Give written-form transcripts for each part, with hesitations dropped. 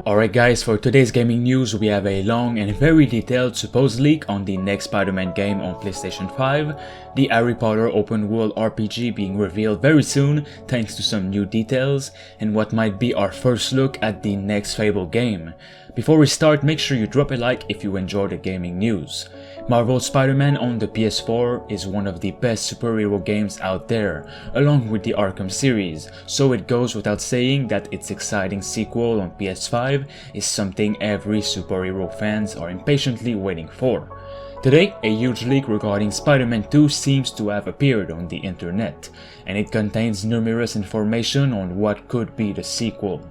Alright guys, for today's gaming news we have a long and very detailed supposed leak on the next Spider-Man game on PlayStation 5, the Harry Potter open world RPG being revealed very soon thanks to some new details, and what might be our first look at the next Fable game. Before we start, make sure you drop a like if you enjoy the gaming news. Marvel's Spider-Man on the PS4 is one of the best superhero games out there, along with the Arkham series, so it goes without saying that its exciting sequel on PS5 is something every superhero fans are impatiently waiting for. Today, a huge leak regarding Spider-Man 2 seems to have appeared on the internet, and it contains numerous information on what could be the sequel.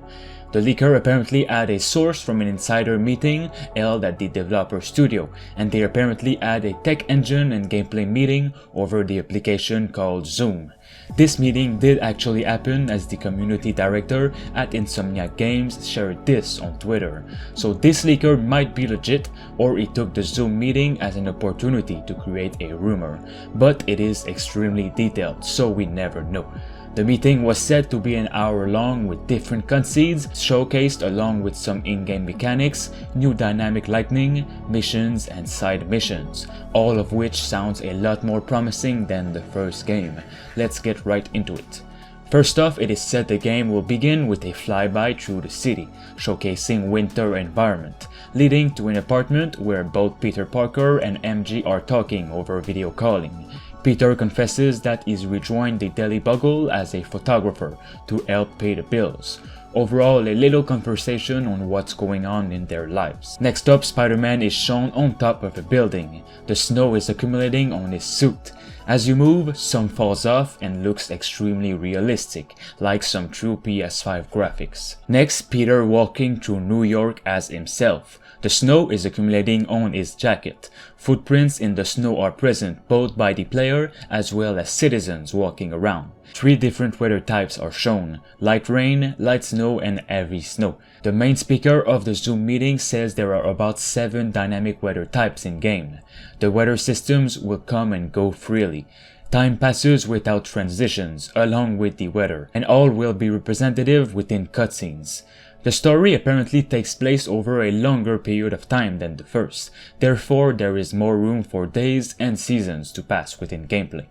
The leaker apparently had a source from an insider meeting held at the developer studio, and they apparently had a tech engine and gameplay meeting over the application called Zoom. This meeting did actually happen, as the community director at Insomniac Games shared this on Twitter. So this leaker might be legit, or he took the Zoom meeting as an opportunity to create a rumor, but it is extremely detailed, so we never know. The meeting was said to be an hour long with different cutscenes showcased along with some in-game mechanics, new dynamic lighting, missions and side missions, all of which sounds a lot more promising than the first game. Let's get right into it. First off, it is said the game will begin with a flyby through the city, showcasing winter environment, leading to an apartment where both Peter Parker and MJ are talking over video calling. Peter confesses that he's rejoined the Daily Bugle as a photographer to help pay the bills. Overall, a little conversation on what's going on in their lives. Next up, Spider-Man is shown on top of a building. The snow is accumulating on his suit. As you move, some falls off and looks extremely realistic, like some true PS5 graphics. Next, Peter walking through New York as himself. The snow is accumulating on his jacket. Footprints in the snow are present both by the player as well as citizens walking around. 3 different weather types are shown: light rain, light snow and heavy snow. The main speaker of the Zoom meeting says there are about 7 dynamic weather types in game. The weather systems will come and go freely. Time passes without transitions, along with the weather, and all will be representative within cutscenes. The story apparently takes place over a longer period of time than the first, therefore there is more room for days and seasons to pass within gameplay.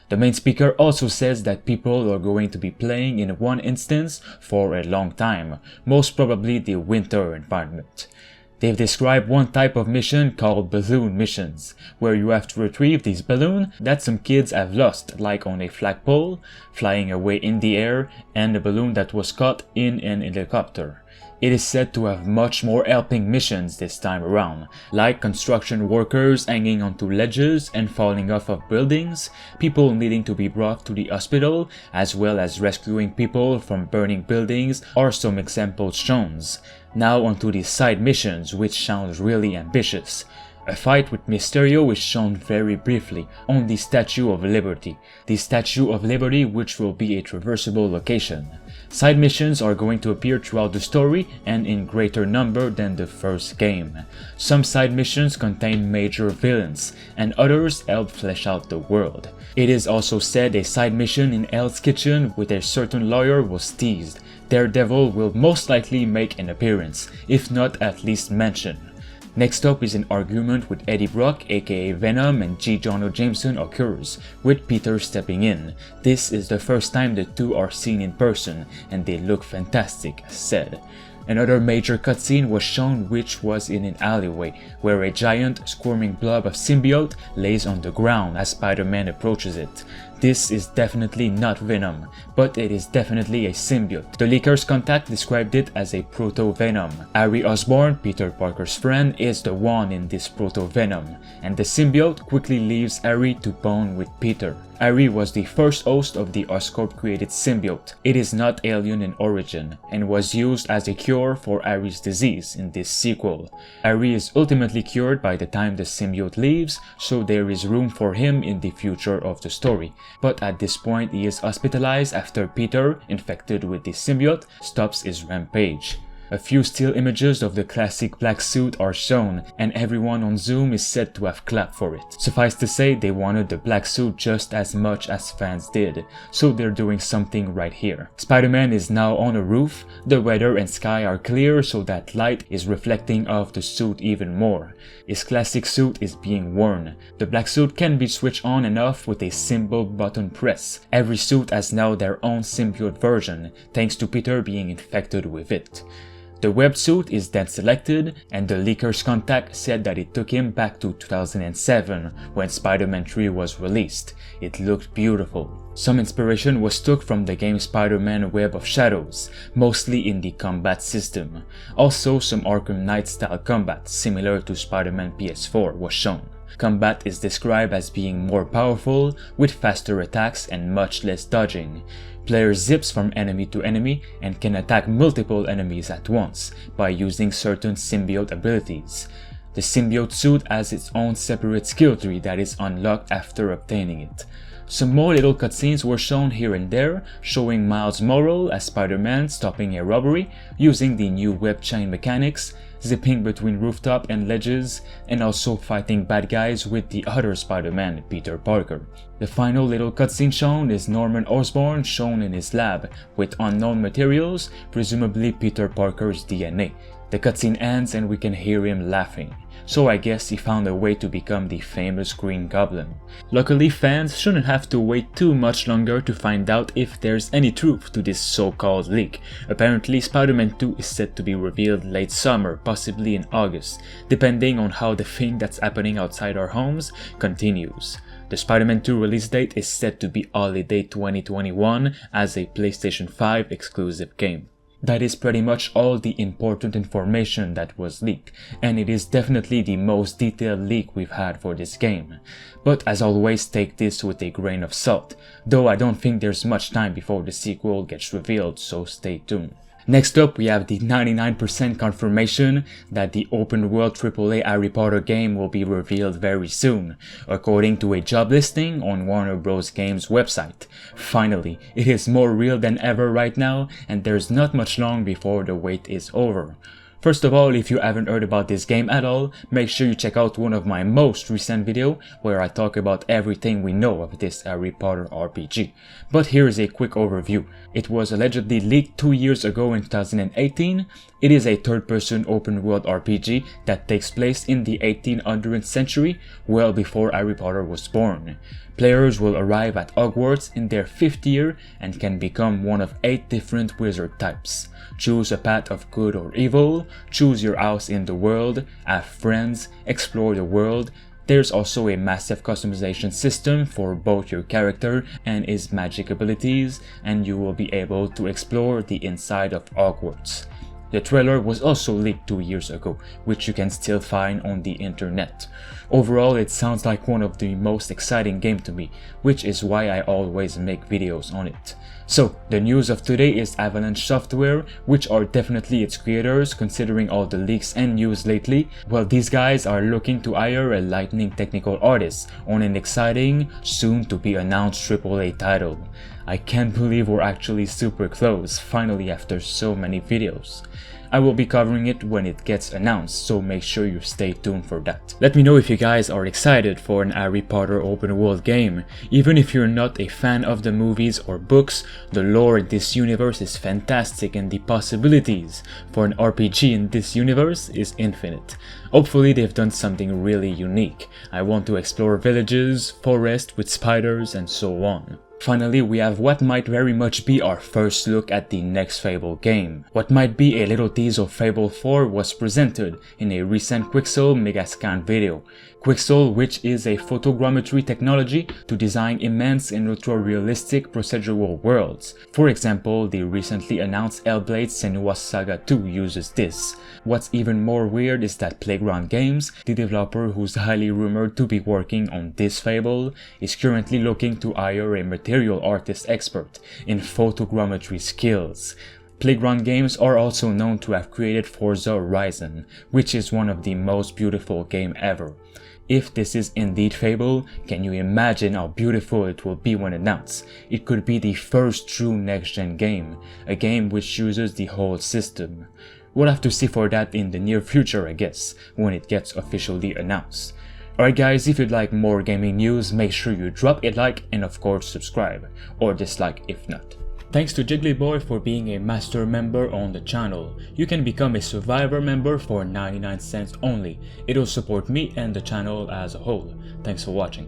The main speaker also says that people are going to be playing in one instance for a long time, most probably the winter environment. They've described one type of mission called balloon missions, where you have to retrieve these balloons that some kids have lost, like on a flagpole, flying away in the air, and a balloon that was caught in an helicopter. It is said to have much more helping missions this time around, like construction workers hanging onto ledges and falling off of buildings, people needing to be brought to the hospital, as well as rescuing people from burning buildings are some examples shown. Now onto the side missions, which sounds really ambitious. A fight with Mysterio is shown very briefly on the Statue of Liberty. The Statue of Liberty, which will be a traversable location. Side missions are going to appear throughout the story and in greater number than the first game. Some side missions contain major villains, and others help flesh out the world. It is also said a side mission in Hell's Kitchen with a certain lawyer was teased. Daredevil will most likely make an appearance, if not at least mentioned. Next up is an argument with Eddie Brock aka Venom and G. Jonah Jameson occurs, with Peter stepping in. This is the first time the two are seen in person, and they look fantastic as said. Another major cutscene was shown, which was in an alleyway, where a giant squirming blob of symbiote lays on the ground as Spider-Man approaches it. This is definitely not Venom, but it is definitely a symbiote. The leaker's contact described it as a proto-Venom. Harry Osborn, Peter Parker's friend, is the one in this proto-Venom, and the symbiote quickly leaves Harry to bond with Peter. Harry was the first host of the Oscorp-created symbiote. It is not alien in origin, and was used as a cure for Harry's disease in this sequel. Harry is ultimately cured by the time the symbiote leaves, so there is room for him in the future of the story. But at this point he is hospitalized after Peter, infected with the symbiote, stops his rampage. A few still images of the classic black suit are shown, and everyone on Zoom is said to have clapped for it. Suffice to say, they wanted the black suit just as much as fans did, so they're doing something right here. Spider-Man is now on a roof, the weather and sky are clear so that light is reflecting off the suit even more. His classic suit is being worn. The black suit can be switched on and off with a simple button press. Every suit has now their own symbiote version, thanks to Peter being infected with it. The web suit is then selected, and the leaker's contact said that it took him back to 2007 when Spider-Man 3 was released. It looked beautiful. Some inspiration was took from the game Spider-Man Web of Shadows, mostly in the combat system. Also, some Arkham Knight style combat, similar to Spider-Man PS4, was shown. Combat is described as being more powerful, with faster attacks and much less dodging. Player zips from enemy to enemy and can attack multiple enemies at once by using certain symbiote abilities. The symbiote suit has its own separate skill tree that is unlocked after obtaining it. Some more little cutscenes were shown here and there, showing Miles Morales as Spider-Man stopping a robbery, using the new web chain mechanics, zipping between rooftop and ledges, and also fighting bad guys with the other Spider-Man, Peter Parker. The final little cutscene shown is Norman Osborn shown in his lab, with unknown materials, presumably Peter Parker's DNA. The cutscene ends and we can hear him laughing. So I guess he found a way to become the famous Green Goblin. Luckily, fans shouldn't have to wait too much longer to find out if there's any truth to this so-called leak. Apparently, Spider-Man 2 is set to be revealed late summer, possibly in August, depending on how the thing that's happening outside our homes continues. The Spider-Man 2 release date is set to be holiday 2021 as a PlayStation 5 exclusive game. That is pretty much all the important information that was leaked, and it is definitely the most detailed leak we've had for this game. But as always, take this with a grain of salt, though I don't think there's much time before the sequel gets revealed, so stay tuned. Next up, we have the 99% confirmation that the open-world AAA Harry Potter game will be revealed very soon, according to a job listing on Warner Bros. Games website. Finally, it is more real than ever right now, and there's not much long before the wait is over. First of all, if you haven't heard about this game at all, make sure you check out one of my most recent videos where I talk about everything we know of this Harry Potter RPG. But here's a quick overview. It was allegedly leaked 2 years ago in 2018. It is a third-person open-world RPG that takes place in the 1800th century, well before Harry Potter was born. Players will arrive at Hogwarts in their 5th year and can become one of 8 different wizard types. Choose a path of good or evil, choose your house in the world, have friends, explore the world. There's also a massive customization system for both your character and his magic abilities, and you will be able to explore the inside of Hogwarts. The trailer was also leaked 2 years ago, which you can still find on the internet. Overall, it sounds like one of the most exciting games to me, which is why I always make videos on it. So, the news of today is Avalanche Software, which are definitely its creators considering all the leaks and news lately. Well, these guys are looking to hire a lightning technical artist on an exciting, soon to be announced AAA title. I can't believe we're actually super close, finally after so many videos. I will be covering it when it gets announced, so make sure you stay tuned for that. Let me know if you guys are excited for an Harry Potter open world game. Even if you're not a fan of the movies or books, the lore in this universe is fantastic and the possibilities for an RPG in this universe is infinite. Hopefully they've done something really unique. I want to explore villages, forests with spiders, and so on. Finally, we have what might very much be our first look at the next Fable game. What might be a little tease of Fable 4 was presented in a recent Quixel Megascan video. Quixel, which is a photogrammetry technology to design immense and ultra-realistic procedural worlds. For example, the recently announced Hellblade Senua's Saga 2 uses this. What's even more weird is that Playground Games, the developer who's highly rumored to be working on this Fable, is currently looking to hire a material artist expert in photogrammetry skills. Playground Games are also known to have created Forza Horizon, which is one of the most beautiful games ever. If this is indeed Fable, can you imagine how beautiful it will be when announced? It could be the first true next-gen game, a game which uses the whole system. We'll have to see for that in the near future, I guess, when it gets officially announced. Alright guys, if you'd like more gaming news, make sure you drop a like and of course subscribe, or dislike if not. Thanks to Jigglyboy for being a master member on the channel. You can become a survivor member for 99 cents only. It'll support me and the channel as a whole. Thanks for watching.